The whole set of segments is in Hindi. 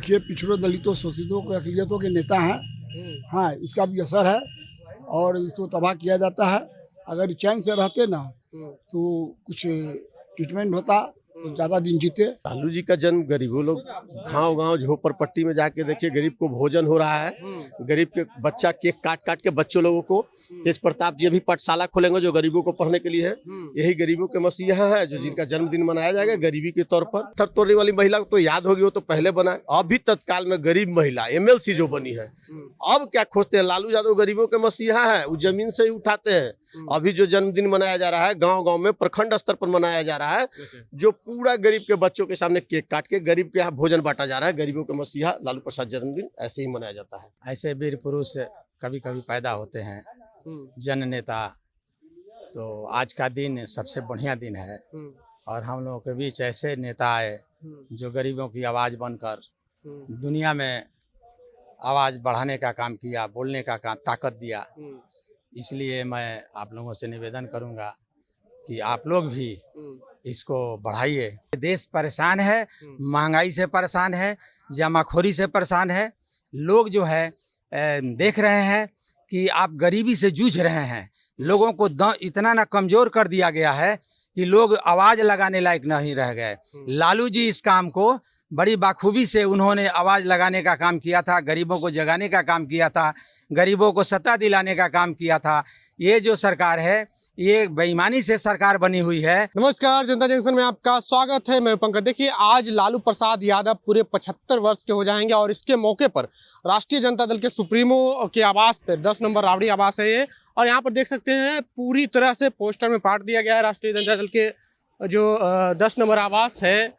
देखिए पिछड़ों दलितों शोषितों को अकलियतों के नेता हैं। हाँ, इसका भी असर है और इसको तबाह किया जाता है। अगर चैन से रहते ना तो कुछ ट्रीटमेंट होता तो ज़्यादा दिन जीते। लालू जी का जन्म गरीबों लोग गांव गांव झोपड़पट्टी में जाके देखिए, गरीब को भोजन हो रहा है। गरीब के बच्चा केक काट काट के बच्चों लोगों को, तेज प्रताप जी अभी पाठशाला खोलेंगे जो गरीबों को पढ़ने के लिए है। यही गरीबों के मसीहा है जो जिनका जन्मदिन मनाया जाएगा गरीबी के तौर पर। थर तोड़ने वाली महिला को तो याद होगी, वो तो पहले बना। अभी तत्काल में गरीब महिला MLC जो बनी है, अब क्या खोजते हैं? लालू यादव गरीबों के मसीहा है, वो जमीन से ही उठाते हैं। अभी जो जन्मदिन मनाया जा रहा है गांव गांव में प्रखंड स्तर पर मनाया जा रहा है, जो पूरा गरीब के बच्चों के सामने केक काट के गरीब के यहाँ भोजन बांटा जा रहा है। गरीबों के मसीहा लालू प्रसाद जन्मदिन ऐसे ही मनाया जाता है। ऐसे वीर पुरुष कभी कभी पैदा होते हैं, जन नेता। तो आज का दिन सबसे बढ़िया दिन है और हम लोगों के बीच ऐसे नेता आए जो गरीबों की आवाज़ बनकर दुनिया में आवाज़ बढ़ाने का काम किया, बोलने का काम, ताकत दिया। इसलिए मैं आप लोगों से निवेदन करूंगा कि आप लोग भी इसको बढ़ाइए। देश परेशान है, महंगाई से परेशान है, जमाखोरी से परेशान है। लोग जो है देख रहे हैं कि आप गरीबी से जूझ रहे हैं। लोगों को इतना ना कमज़ोर कर दिया गया है कि लोग आवाज़ लगाने लायक नहीं रह गए। लालू जी इस काम को बड़ी बाखूबी से उन्होंने आवाज़ लगाने का काम किया था, गरीबों को जगाने का काम किया था, गरीबों को सत्ता दिलाने का काम किया था। ये जो सरकार है ये बेईमानी से सरकार बनी हुई है। नमस्कार, जनता जंक्शन में आपका स्वागत है। मैं पंकज। देखिए, आज लालू प्रसाद यादव पूरे 75 वर्ष के हो जाएंगे और इसके मौके पर राष्ट्रीय जनता दल के सुप्रीमो के आवास पर 10 नंबर रावड़ी आवास है ये, और यहाँ पर देख सकते हैं पूरी तरह से पोस्टर में पाट दिया गया है। राष्ट्रीय जनता दल के जो 10 नंबर आवास है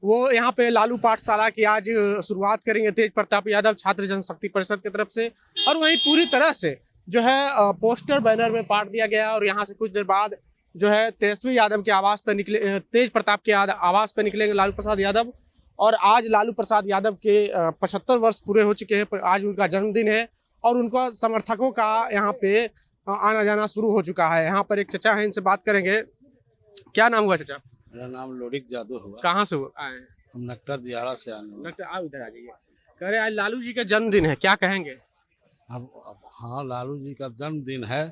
वो यहाँ पे लालू पाठशाला की आज शुरुआत करेंगे तेज प्रताप यादव छात्र जनशक्ति परिषद की तरफ से, और वहीं पूरी तरह से जो है पोस्टर बैनर में पाट दिया गया। और यहाँ से कुछ देर बाद जो है तेजस्वी यादव के आवास पर निकले, तेज प्रताप के आवास पर निकलेंगे लालू प्रसाद यादव। और आज लालू प्रसाद यादव के 75 वर्ष पूरे हो चुके हैं। आज उनका जन्मदिन है और उनका समर्थकों का यहाँ पे आना जाना शुरू हो चुका है। यहाँ पर एक चचा है, इनसे बात करेंगे। क्या नाम हुआ चचा? मेरा नाम लोरिक जादव हुआ। कहाँ से आए हैं? हम नकटा दियारा से आने वाले। आओ इधर आ जाइए। कह रहे आज लालू जी का जन्मदिन है, क्या कहेंगे? अब हाँ, लालू जी का जन्मदिन है।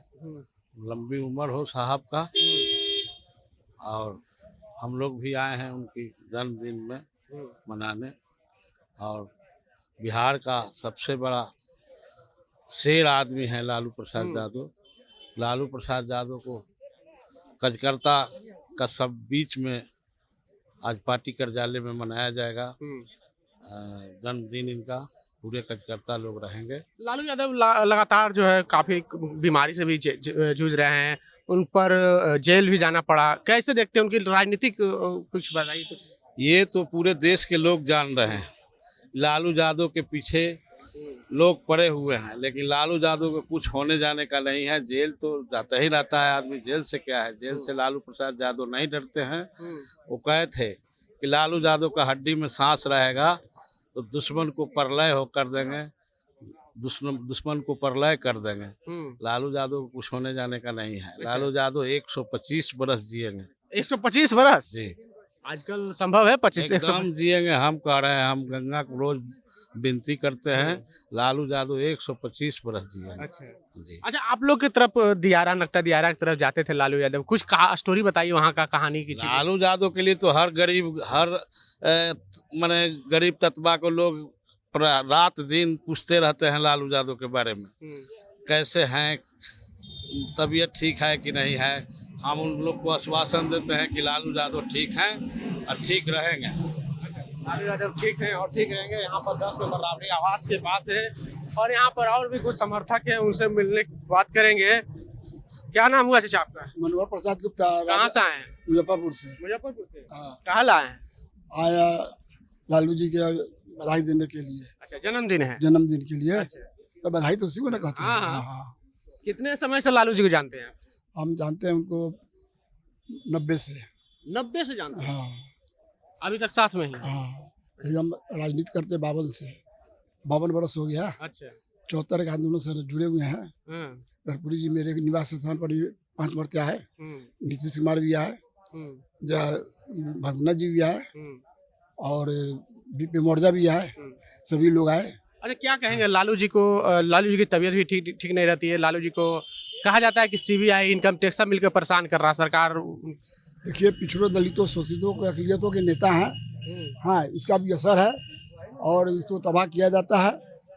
लंबी उम्र हो साहब का। और हम लोग भी आए हैं उनकी जन्मदिन में मनाने। और बिहार का सबसे बड़ा शेर आदमी है लालू प्रसाद यादव। लालू प्रसाद यादव को कार्यकर्ता का सब बीच में आज पार्टी कार्यालय में मनाया जाएगा जन्मदिन इनका। पूरे कार्यकर्ता लोग रहेंगे। लालू यादव लगातार जो है काफी बीमारी से भी जूझ रहे हैं, उन पर जेल भी जाना पड़ा। कैसे देखते हैं उनकी राजनीतिक, कुछ बताइए कुछ। ये तो पूरे देश के लोग जान रहे हैं। लालू यादव के पीछे लोग पड़े हुए हैं, लेकिन लालू यादव को कुछ होने जाने का नहीं है। जेल तो जाता ही रहता है आदमी। जेल से क्या है, जेल से लालू प्रसाद यादव नहीं डरते हैं। वो कहे थे कि लालू यादव का हड्डी में सांस रहेगा तो दुश्मन को परलय हो कर देंगे, दुश्मन को परलय कर देंगे। लालू यादव को कुछ होने जाने का नहीं है। लालू यादव 125 बरस जिएंगे। 125 बरस जी, आजकल संभव है? 25 जिएंगे। हम कह रहे हैं, हम गंगा को रोज विनती करते हैं, लालू यादव 125 बरस जिएंगे। अच्छा जी। अच्छा, आप लोग की तरफ दियारा, नकटा दियारा की तरफ जाते थे लालू यादव, कुछ स्टोरी बताइए वहाँ का, कहानी की। लालू यादव के लिए तो हर गरीब, हर माने गरीब तबका को लोग रात दिन पूछते रहते हैं लालू यादव के बारे में। कैसे हैं, तबीयत ठीक है कि नहीं है। हम उन लोग को आश्वासन देते हैं कि लालू यादव ठीक हैं और ठीक रहेंगे। लालू यादव ठीक हैं और ठीक रहेंगे। यहाँ पर 10 नंबर रावड़ी आवास के पास है और यहाँ पर और भी कुछ समर्थक हैं, उनसे मिलने की बात करेंगे। क्या नाम हुआ चाचा आपका? मनोहर प्रसाद गुप्ता। कहाँ से आए हैं? मुजफ्फरपुर से। मुजफ्फरपुर से। हाँ। कहाँ लाए हैं? आया लालू जी के बधाई देने के लिए। अच्छा, जन्मदिन है? जन्मदिन के लिए। अच्छा। तो बधाई तो उसी को ना कहते हैं। हाँ। हाँ। कितने समय से लालू जी को जानते हैं? हम जानते हैं उनको 90 से। 90 से जानते हैं? हाँ। अभी तक साथ में ही? हाँ, हम राजनीति करते 52 से। 52 वर्ष हो गया। अच्छा। 74 के आंदोलन से जुड़े हुए हैं। कर्पूरी जी मेरे निवास स्थान पर 5 मरते आए। नीतीश कुमार भी आए, भगवना जी भी आए और बीपी मुर्जा भी आए, सभी लोग आए। अच्छा, क्या कहेंगे लालू जी को? लालू जी की तबीयत भी ठीक नहीं रहती है। लालू जी को कहा जाता है कि सीबीआई, इनकम टैक्स सब मिलकर परेशान कर रहा है सरकार। देखिए, पिछड़ों, दलितों, शोषितों को अकलियतों के नेता हैं। हाँ, इसका भी असर है और इसको तबाह किया जाता है।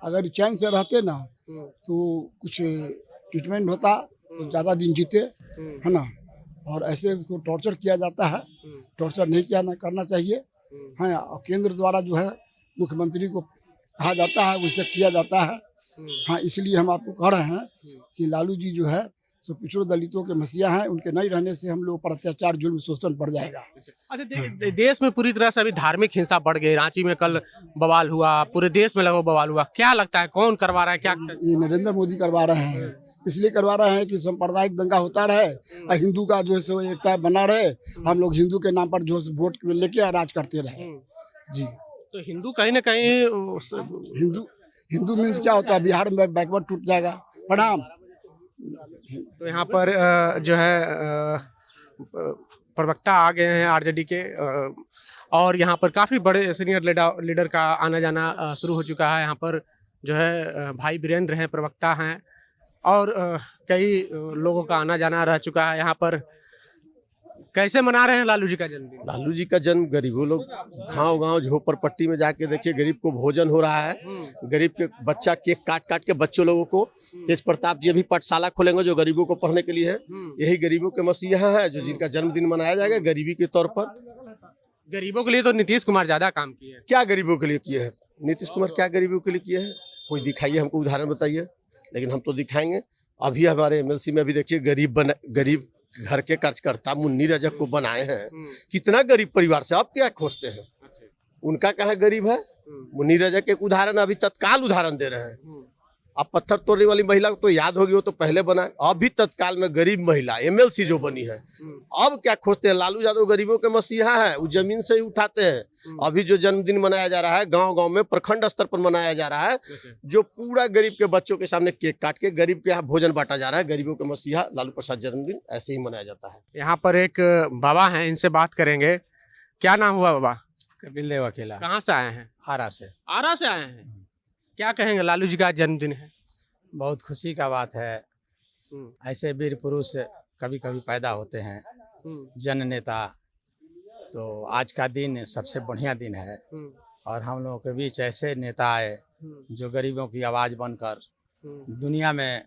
अगर चैन से रहते ना तो कुछ ट्रीटमेंट होता तो ज़्यादा दिन जीते, है ना। और ऐसे उसको टॉर्चर किया जाता है, टॉर्चर नहीं करना चाहिए। हाँ, और केंद्र द्वारा जो है मुख्यमंत्री को कहा जाता है, वैसे किया जाता है। हाँ, इसलिए हम आपको कह रहे हैं कि लालू जी जो है सो पिछड़ों दलितों के मसीहा हैं। उनके नहीं रहने से हम लोग पर अत्याचार, जुल्म, शोषण बढ़ जाएगा। अच्छा, देश में पूरी तरह से अभी धार्मिक हिंसा बढ़ गई। रांची में कल बवाल हुआ, पूरे देश में लगभग बवाल हुआ। क्या लगता है कौन करवा रहा है? क्या ये नरेंद्र मोदी करवा रहे हैं, इसलिए करवा रहे हैं कि सांप्रदायिक दंगा होता रहे और हिंदू का जो है सो एकता बना रहे। हम लोग हिंदू के नाम पर जो है वोट लेके राज करते रहे। जी, तो हिंदू कहीं ना कहीं हिंदू मीन्स क्या होता है? बिहार में बैकवर्ड टूट जाएगा। प्रणाम। तो यहाँ पर जो है प्रवक्ता आ गए हैं आरजेडी के, और यहाँ पर काफ़ी बड़े सीनियर लीडर का आना जाना शुरू हो चुका है। यहाँ पर जो है भाई वीरेंद्र हैं, प्रवक्ता हैं, और कई लोगों का आना जाना रह चुका है। यहाँ पर कैसे मना रहे हैं लालू जी का जन्मदिन? लालू जी का जन्म गरीबों लोग गांव झोपड़पट्टी में जाके देखिए, गरीब को भोजन हो रहा है। गरीब के बच्चा केक काट काट के बच्चों लोगों को, तेज प्रताप जी अभी पाठशाला खोलेंगे जो गरीबों को पढ़ने के लिए है। यही गरीबों के मसीहा है जो जिनका जन्मदिन मनाया जाएगा गरीबी के तौर पर। गरीबों के लिए तो नीतीश कुमार ज्यादा काम किए हैं। क्या गरीबों के लिए किए हैं नीतीश कुमार? क्या गरीबों के लिए किए हैं? कोई दिखाइए, हमको उदाहरण बताइए। लेकिन हम तो दिखाएंगे। अभी हमारे एमएलसी में अभी देखिए गरीब घर के कार्यकर्ता मुन्नी रजक को बनाए हैं। कितना गरीब परिवार से, आप क्या खोजते हैं? उनका कहाँ गरीब है? मुन्नी रजक एक उदाहरण, अभी तत्काल उदाहरण दे रहे हैं। अब पत्थर तोड़ने वाली महिला को तो याद होगी, वो तो पहले बना। अभी तत्काल में गरीब महिला एमएलसी जो बनी है। अब क्या खोजते हैं? लालू यादव गरीबों के मसीहा है, वो जमीन से ही उठाते हैं। अभी जो जन्मदिन मनाया जा रहा है गांव में, प्रखंड स्तर पर मनाया जा रहा है, जो पूरा गरीब के बच्चों के सामने केक काट के गरीब के यहाँ भोजन बांटा जा रहा है। गरीबों के मसीहा लालू प्रसाद जन्मदिन ऐसे ही मनाया जाता है। यहाँ पर एक बाबा हैं, इनसे बात करेंगे। क्या नाम हुआ बाबा? कपिल देव अकेला। कहाँ से आए हैं? आरा से। आरा से आए हैं। क्या कहेंगे? लालू जी का जन्मदिन है, बहुत खुशी का बात है। ऐसे वीर पुरुष कभी कभी पैदा होते हैं, जन नेता। तो आज का दिन सबसे बढ़िया दिन है और हम लोगों के बीच ऐसे नेता आए जो गरीबों की आवाज़ बनकर दुनिया में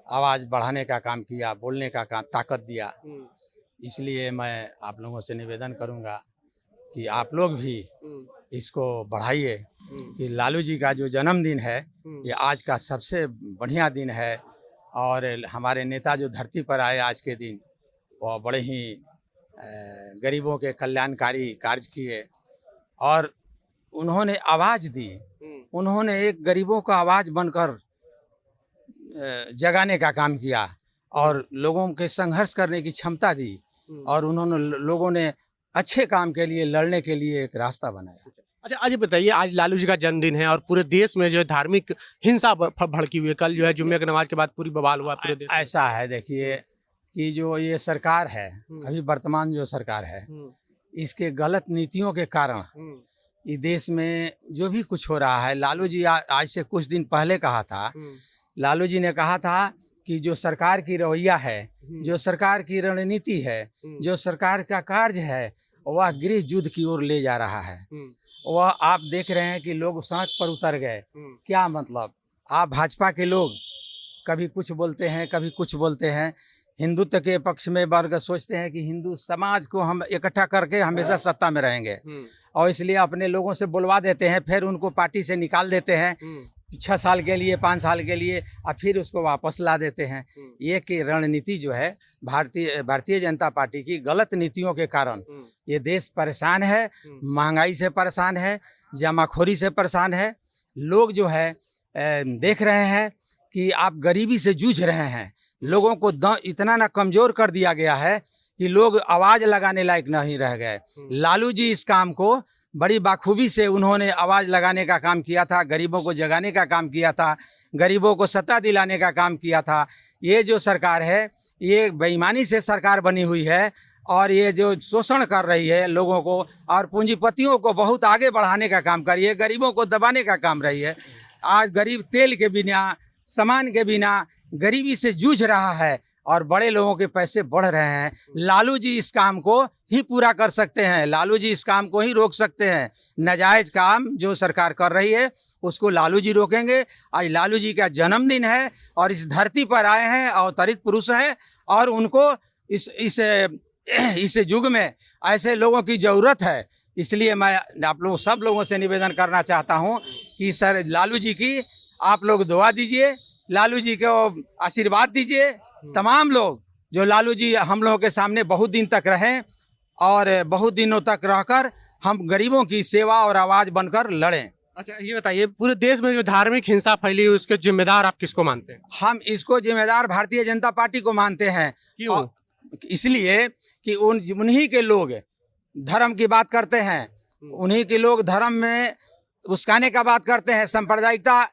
आवाज़ बढ़ाने का काम किया, बोलने का काम, ताकत दिया। इसलिए मैं आप लोगों से निवेदन करूंगा कि आप लोग भी इसको बढ़ाइए कि लालू जी का जो जन्मदिन है ये आज का सबसे बढ़िया दिन है। और हमारे नेता जो धरती पर आए आज के दिन, वो बड़े ही गरीबों के कल्याणकारी कार्य किए और उन्होंने आवाज़ दी। उन्होंने एक गरीबों का आवाज़ बनकर जगाने का काम किया और लोगों के संघर्ष करने की क्षमता दी और उन्होंने लोगों ने अच्छे काम के लिए लड़ने के लिए एक रास्ता बनाया। अच्छा, आज बताइए, आज लालू जी का जन्मदिन है और पूरे देश में जो है धार्मिक हिंसा भड़की हुई है। कल जो है जुम्मे की नमाज के बाद पूरी बवाल हुआ पूरे देश। ऐसा है, देखिए कि जो ये सरकार है, अभी वर्तमान जो सरकार है, इसके गलत नीतियों के कारण ये देश में जो भी कुछ हो रहा है। लालू जी आज से कुछ दिन पहले कहा था, लालू जी ने कहा था कि जो सरकार की रवैया है, जो सरकार की रणनीति है, जो सरकार का कार्य है, वह गृह युद्ध की ओर ले जा रहा है। वह आप देख रहे हैं कि लोग सड़क पर उतर गए। क्या मतलब? आप भाजपा के लोग कभी कुछ बोलते हैं, कभी कुछ बोलते हैं। हिंदुत्व के पक्ष में वर्ग सोचते हैं कि हिंदू समाज को हम इकट्ठा करके हमेशा सत्ता में रहेंगे और इसलिए अपने लोगों से बुलवा देते हैं, फिर उनको पार्टी से निकाल देते हैं 6 साल के लिए, 5 साल के लिए, और फिर उसको वापस ला देते हैं। ये की रणनीति जो है भारतीय जनता पार्टी की गलत नीतियों के कारण ये देश परेशान है, महंगाई से परेशान है, जमाखोरी से परेशान है। लोग जो है देख रहे हैं कि आप गरीबी से जूझ रहे हैं। लोगों को इतना ना कमज़ोर कर दिया गया है कि लोग आवाज़ लगाने लायक नहीं रह गए। लालू जी इस काम को बड़ी बाखूबी से उन्होंने आवाज़ लगाने का काम किया था, गरीबों को जगाने का काम किया था, गरीबों को सत्ता दिलाने का काम किया था। ये जो सरकार है ये बेईमानी से सरकार बनी हुई है और ये जो शोषण कर रही है लोगों को और पूंजीपतियों को बहुत आगे बढ़ाने का काम कर रही है, गरीबों को दबाने का काम रही है। आज गरीब तेल के बिना, सामान के बिना गरीबी से जूझ रहा है और बड़े लोगों के पैसे बढ़ रहे हैं। लालू जी इस काम को ही पूरा कर सकते हैं, लालू जी इस काम को ही रोक सकते हैं। नाजायज काम जो सरकार कर रही है उसको लालू जी रोकेंगे। आज लालू जी का जन्मदिन है और इस धरती पर आए हैं, अवतरित पुरुष हैं और उनको इस युग में ऐसे लोगों की ज़रूरत है। इसलिए मैं आप लोग सब लोगों से निवेदन करना चाहता हूं कि सर लालू जी की आप लोग दुआ दीजिए, लालू जी को आशीर्वाद दीजिए। तमाम लोग जो लालू जी हम लोगों के सामने बहुत दिन तक रहें और बहुत दिनों तक रहकर हम गरीबों की सेवा और आवाज़ बनकर लड़ें। अच्छा ये बताइए, पूरे देश में जो धार्मिक हिंसा फैली है उसके जिम्मेदार आप किसको मानते हैं? हम इसको जिम्मेदार भारतीय जनता पार्टी को मानते हैं। क्यों? इसलिए कि उन्हीं के लोग धर्म की बात करते हैं, उन्हीं के लोग धर्म में उस्काने का बात करते हैं, सांप्रदायिकता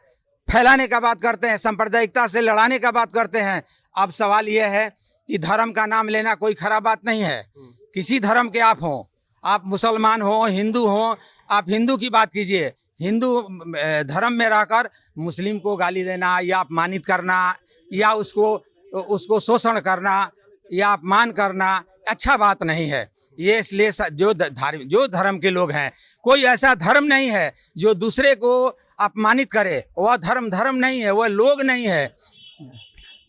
फैलाने का बात करते हैं, सांप्रदायिकता से लड़ाने का बात करते हैं। अब सवाल यह है कि धर्म का नाम लेना कोई खराब बात नहीं है। किसी धर्म के आप हों, आप मुसलमान हो, हिंदू हो, आप हिंदू की बात कीजिए। हिंदू धर्म में रहकर मुस्लिम को गाली देना या अपमानित करना या उसको शोषण करना या अपमान करना अच्छा बात नहीं है। ये इसलिए जो धर्म के लोग हैं, कोई ऐसा धर्म नहीं है जो दूसरे को अपमानित करे। वह धर्म नहीं है, वह लोग नहीं है,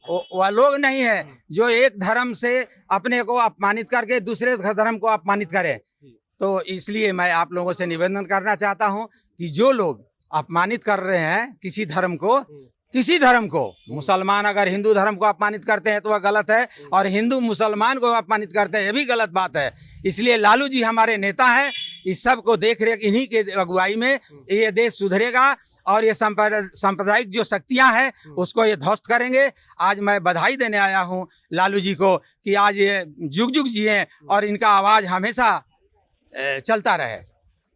वह लोग नहीं है जो एक धर्म से अपने को अपमानित करके दूसरे धर्म को अपमानित करे। तो इसलिए मैं आप लोगों से निवेदन करना चाहता हूं कि जो लोग अपमानित कर रहे हैं किसी धर्म को, मुसलमान अगर हिंदू धर्म को अपमानित करते हैं तो वह गलत है और हिंदू मुसलमान को अपमानित करते हैं ये भी गलत बात है। इसलिए लालू जी हमारे नेता हैं, इस सब को देख रेख इन्हीं के अगुवाई में ये देश सुधरेगा और ये सांप्रदायिक जो शक्तियां हैं उसको ये ध्वस्त करेंगे। आज मैं बधाई देने आया हूं लालू जी को कि आज ये जुग जुग जिए और इनका आवाज़ हमेशा चलता रहे।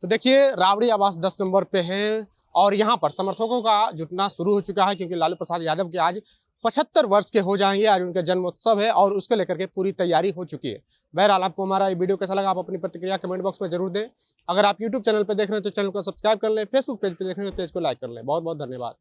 तो देखिए, राबड़ी आवास 10 नंबर पे है और यहाँ पर समर्थकों का जुटना शुरू हो चुका है क्योंकि लालू प्रसाद यादव के आज 75 वर्ष के हो जाएंगे। आज उनका जन्मोत्सव है और उसको लेकर के पूरी तैयारी हो चुकी है। बहरहाल आपको हमारा ये वीडियो कैसा लगा, आप अपनी प्रतिक्रिया कमेंट बॉक्स में जरूर दें। अगर आप यूट्यूब चैनल पर देख रहे हैं तो चैनल को सब्सक्राइब कर लें, फेसबुक पेज पर देख रहे हैं तो पेज को लाइक कर लें। बहुत बहुत धन्यवाद।